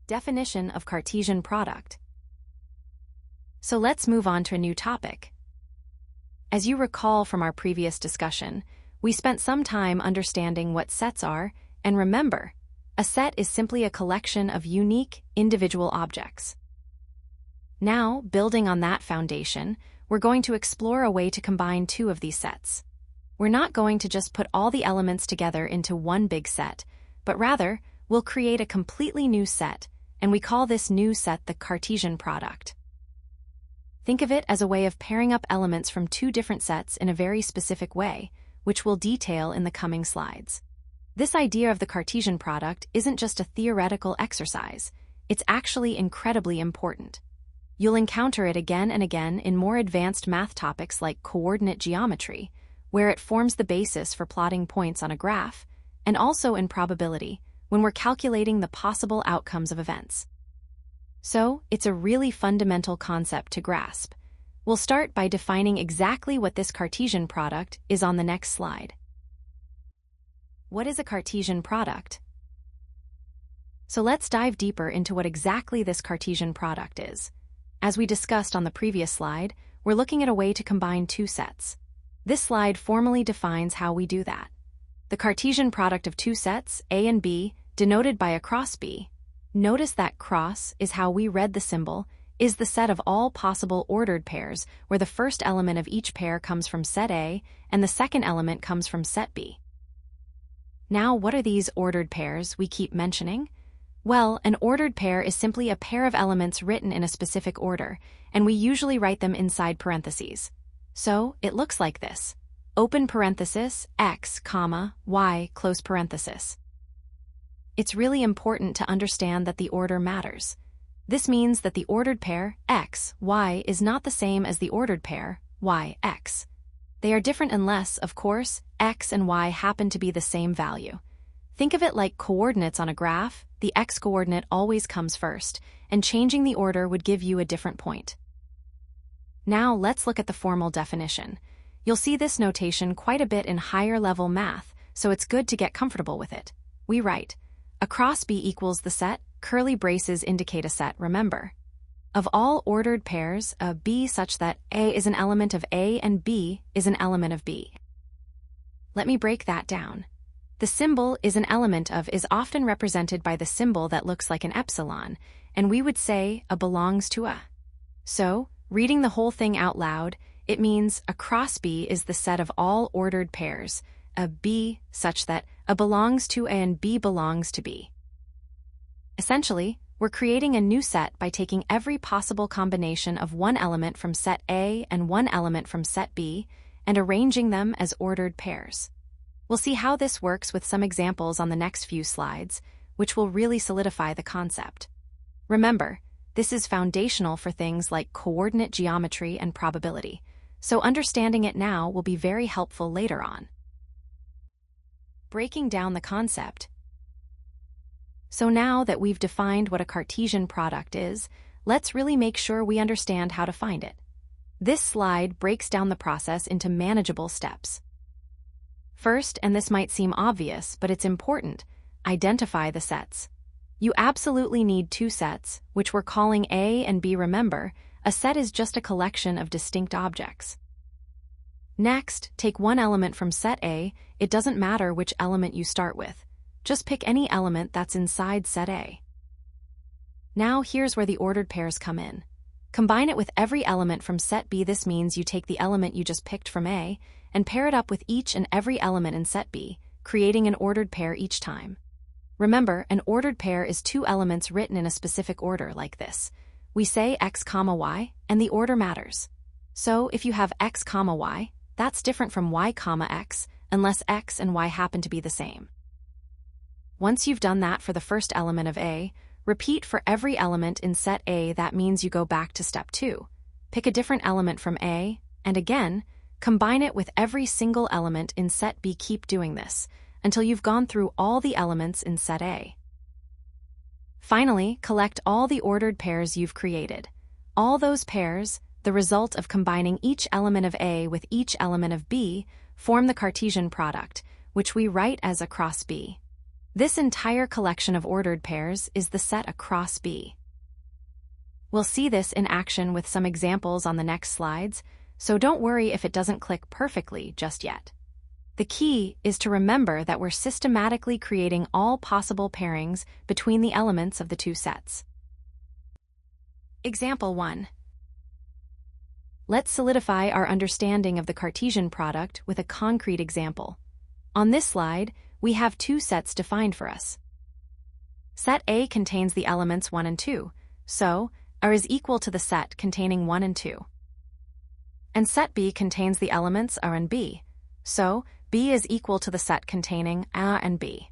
Definition of Cartesian product. So let's move on to a new topic. As you recall from our previous discussion, we spent some time understanding what sets are, and remember, a set is simply a collection of unique, individual objects. Now, building on that foundation, we're going to explore a way to combine two of these sets. We're not going to just put all the elements together into one big set, but rather, we'll create a completely new set, and we call this new set the Cartesian product. Think of it as a way of pairing up elements from two different sets in a very specific way, which we'll detail in the coming slides. This idea of the Cartesian product isn't just a theoretical exercise, it's actually incredibly important. You'll encounter it again and again in more advanced math topics like coordinate geometry, where it forms the basis for plotting points on a graph, and also in probability, when we're calculating the possible outcomes of events. So, it's a really fundamental concept to grasp. We'll start by defining exactly what this Cartesian product is on the next slide. What is a Cartesian product? So let's dive deeper into what exactly this Cartesian product is. As we discussed on the previous slide, we're looking at a way to combine two sets. This slide formally defines how we do that. The Cartesian product of two sets, A and B, denoted by a cross B. Notice that cross is how we read the symbol, is the set of all possible ordered pairs where the first element of each pair comes from set A and the second element comes from set B. Now, what are these ordered pairs we keep mentioning? Well, an ordered pair is simply a pair of elements written in a specific order, and we usually write them inside parentheses. So, it looks like this. Open parenthesis, x, comma, y, close parenthesis. It's really important to understand that the order matters. This means that the ordered pair, x, y, is not the same as the ordered pair, y, x. They are different unless, of course, x and y happen to be the same value. Think of it like coordinates on a graph. The x-coordinate always comes first, and changing the order would give you a different point. Now let's look at the formal definition. You'll see this notation quite a bit in higher-level math, so it's good to get comfortable with it. We write, across B equals the set, curly braces indicate a set, remember. Of all ordered pairs, a B such that A is an element of A and B is an element of B. Let me break that down. The symbol is an element of is often represented by the symbol that looks like an epsilon, and we would say a belongs to a. So, reading the whole thing out loud, it means across B is the set of all ordered pairs, a B such that a belongs to A and B belongs to B. Essentially, we're creating a new set by taking every possible combination of one element from set A and one element from set B and arranging them as ordered pairs. We'll see how this works with some examples on the next few slides, which will really solidify the concept. Remember, this is foundational for things like coordinate geometry and probability, so understanding it now will be very helpful later on. Breaking down the concept. So now that we've defined what a Cartesian product is, let's really make sure we understand how to find it. This slide breaks down the process into manageable steps. First, and this might seem obvious, but it's important, identify the sets. You absolutely need two sets, which we're calling A and B. Remember, a set is just a collection of distinct objects. Next, take one element from set A. It doesn't matter which element you start with. Just pick any element that's inside set A. Now here's where the ordered pairs come in. Combine it with every element from set B. This means you take the element you just picked from A and pair it up with each and every element in set B, creating an ordered pair each time. Remember, an ordered pair is two elements written in a specific order like this. We say x, y, and the order matters. So if you have x, y, that's different from y, x, unless x and y happen to be the same. Once you've done that for the first element of A, repeat for every element in set A. That means you go back to step 2. Pick a different element from A, and again, combine it with every single element in set B. Keep doing this until you've gone through all the elements in set A. Finally, collect all the ordered pairs you've created. All those pairs, the result of combining each element of A with each element of B, form the Cartesian product, which we write as across B. This entire collection of ordered pairs is the set across B. We'll see this in action with some examples on the next slides, so don't worry if it doesn't click perfectly just yet. The key is to remember that we're systematically creating all possible pairings between the elements of the two sets. Example 1. Let's solidify our understanding of the Cartesian product with a concrete example. On this slide, we have two sets defined for us. Set A contains the elements 1 and 2, so A is equal to the set containing 1 and 2. And set B contains the elements A and B, so B is equal to the set containing A and B.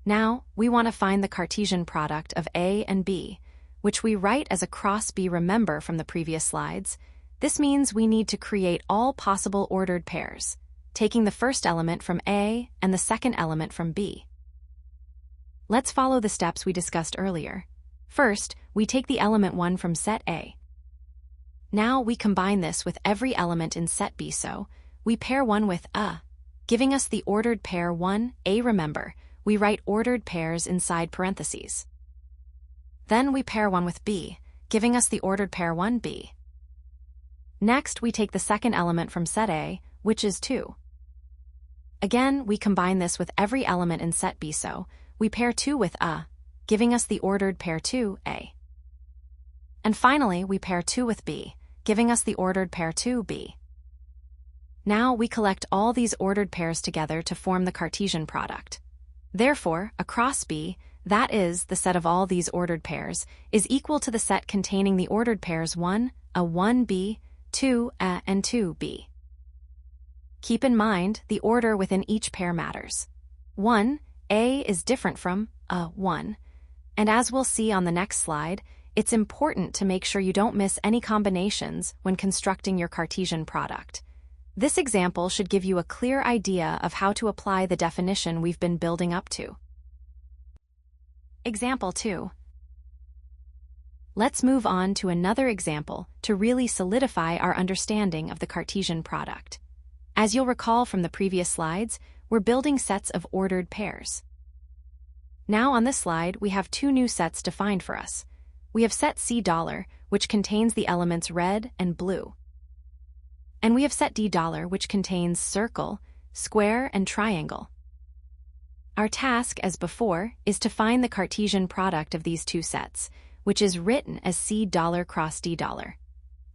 Now, we want to find the Cartesian product of A and B, which we write as a cross B. Remember from the previous slides, this means we need to create all possible ordered pairs, taking the first element from A and the second element from B. Let's follow the steps we discussed earlier. First, we take the element 1 from set A. Now we combine this with every element in set B, so we pair 1 with A, giving us the ordered pair 1A. Remember, we write ordered pairs inside parentheses. Then we pair 1 with B, giving us the ordered pair 1B. Next, we take the second element from set A, which is 2. Again, we combine this with every element in set B, so we pair 2 with A, giving us the ordered pair 2A. And finally, we pair 2 with B, giving us the ordered pair 2B. Now we collect all these ordered pairs together to form the Cartesian product. Therefore, across B, that is, the set of all these ordered pairs, is equal to the set containing the ordered pairs 1A, 1B, 2A, and 2B. Keep in mind, the order within each pair matters. 1A is different from A1, and as we'll see on the next slide, it's important to make sure you don't miss any combinations when constructing your Cartesian product. This example should give you a clear idea of how to apply the definition we've been building up to. Example 2. Let's move on to another example to really solidify our understanding of the Cartesian product. As you'll recall from the previous slides, we're building sets of ordered pairs. Now on this slide, we have two new sets defined for us. We have set C$, which contains the elements red and blue. And we have set D$, which contains circle, square, and triangle. Our task, as before, is to find the Cartesian product of these two sets, which is written as C$ cross D$.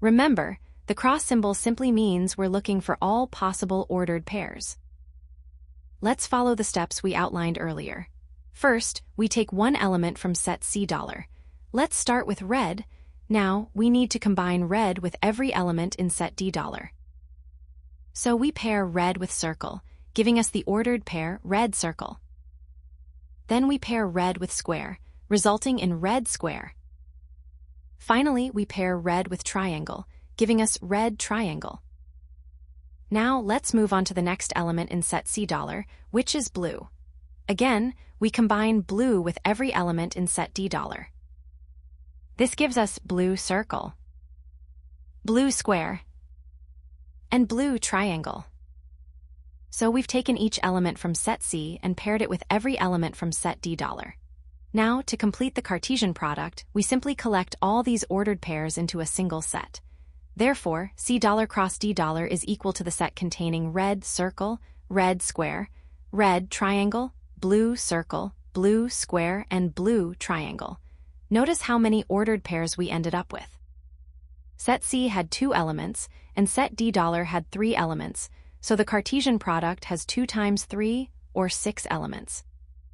Remember, the cross symbol simply means we're looking for all possible ordered pairs. Let's follow the steps we outlined earlier. First, we take one element from set C$. Let's start with red. Now, we need to combine red with every element in set D$. So we pair red with circle, giving us the ordered pair red circle. Then we pair red with square, resulting in red square. Finally, we pair red with triangle, giving us red triangle. Now let's move on to the next element in set C$, which is blue. Again, we combine blue with every element in set D$. This gives us blue circle, blue square, and blue triangle. So we've taken each element from set C and paired it with every element from set D$. Now, to complete the Cartesian product, we simply collect all these ordered pairs into a single set. Therefore, C$ cross D$ is equal to the set containing red circle, red square, red triangle, blue circle, blue square, and blue triangle. Notice how many ordered pairs we ended up with. Set C had 2 elements, and set D$ had 3 elements, so the Cartesian product has 2 times 3, or 6 elements.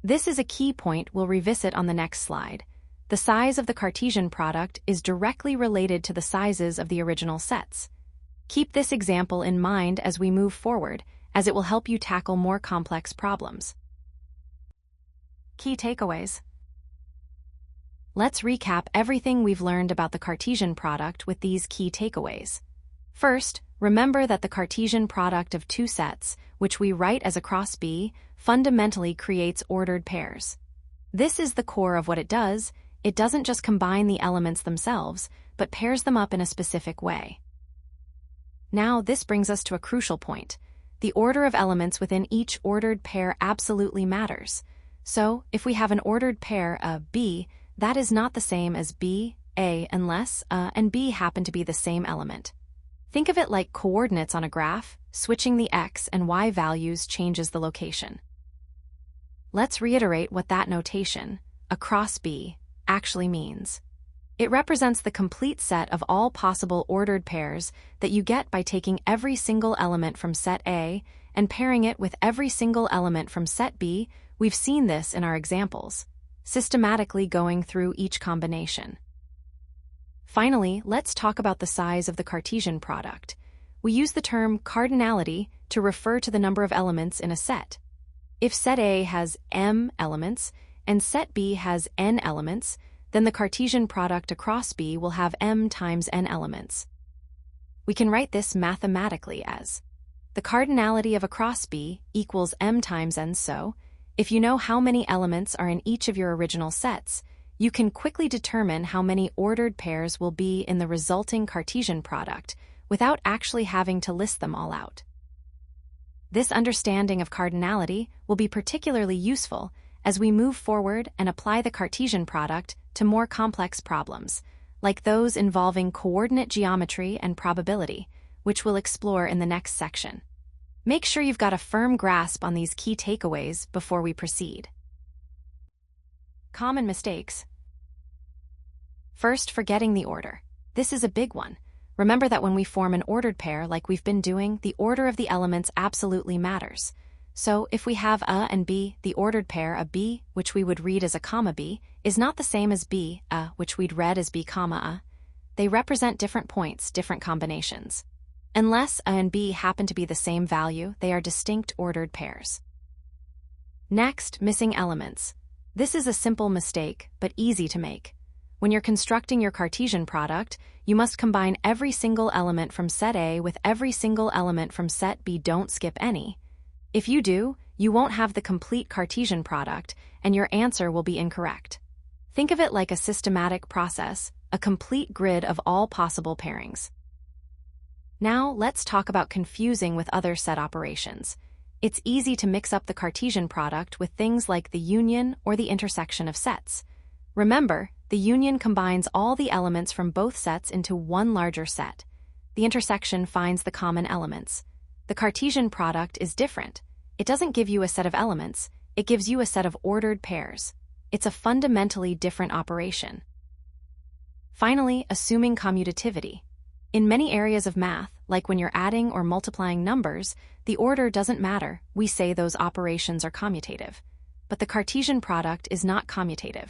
This is a key point we'll revisit on the next slide. The size of the Cartesian product is directly related to the sizes of the original sets. Keep this example in mind as we move forward, as it will help you tackle more complex problems. Key takeaways. Let's recap everything we've learned about the Cartesian product with these key takeaways. First, remember that the Cartesian product of two sets, which we write as a cross B, fundamentally creates ordered pairs. This is the core of what it does. It doesn't just combine the elements themselves, but pairs them up in a specific way. Now, this brings us to a crucial point. The order of elements within each ordered pair absolutely matters. So, if we have an ordered pair B, that is not the same as B, A unless and B happen to be the same element. Think of it like coordinates on a graph. Switching the x and y values changes the location. Let's reiterate what that notation, across B, actually means. It represents the complete set of all possible ordered pairs that you get by taking every single element from set A and pairing it with every single element from set B. We've seen this in our examples, systematically going through each combination. Finally, let's talk about the size of the Cartesian product. We use the term cardinality to refer to the number of elements in a set. If set A has m elements and set B has n elements, then the Cartesian product across B will have m times n elements. We can write this mathematically as the cardinality of across B equals m times n. So, if you know how many elements are in each of your original sets, you can quickly determine how many ordered pairs will be in the resulting Cartesian product without actually having to list them all out. This understanding of cardinality will be particularly useful as we move forward and apply the Cartesian product to more complex problems, like those involving coordinate geometry and probability, which we'll explore in the next section. Make sure you've got a firm grasp on these key takeaways before we proceed. Common mistakes. First, forgetting the order. This is a big one. Remember that when we form an ordered pair like we've been doing, the order of the elements absolutely matters. So, if we have A and B, the ordered pair of B, which we would read as a comma B, is not the same as B, which we'd read as B comma A. They represent different points, different combinations. Unless A and B happen to be the same value, they are distinct ordered pairs. Next, missing elements. This is a simple mistake, but easy to make. When you're constructing your Cartesian product, you must combine every single element from set A with every single element from set B. Don't skip any. If you do, you won't have the complete Cartesian product, and your answer will be incorrect. Think of it like a systematic process, a complete grid of all possible pairings. Now, let's talk about confusing with other set operations. It's easy to mix up the Cartesian product with things like the union or the intersection of sets. Remember, the union combines all the elements from both sets into one larger set. The intersection finds the common elements. The Cartesian product is different. It doesn't give you a set of elements, it gives you a set of ordered pairs. It's a fundamentally different operation. Finally, assuming commutativity. In many areas of math, like when you're adding or multiplying numbers, the order doesn't matter. We say those operations are commutative. But the Cartesian product is not commutative.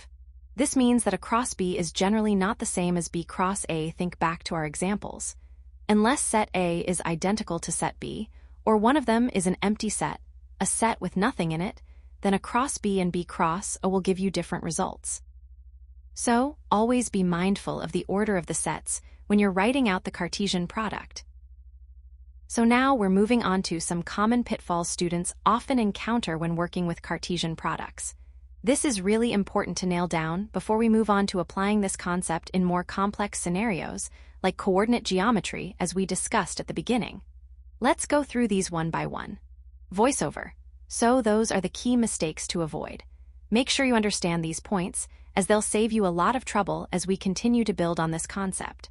This means that across B is generally not the same as B cross A. Think back to our examples. Unless set A is identical to set B, or one of them is an empty set, a set with nothing in it, then across B and B cross A will give you different results. So, always be mindful of the order of the sets when you're writing out the Cartesian product. So now we're moving on to some common pitfalls students often encounter when working with Cartesian products. This is really important to nail down before we move on to applying this concept in more complex scenarios, like coordinate geometry, as we discussed at the beginning. Let's go through these one by one. Voiceover. So those are the key mistakes to avoid. Make sure you understand these points, as they'll save you a lot of trouble as we continue to build on this concept.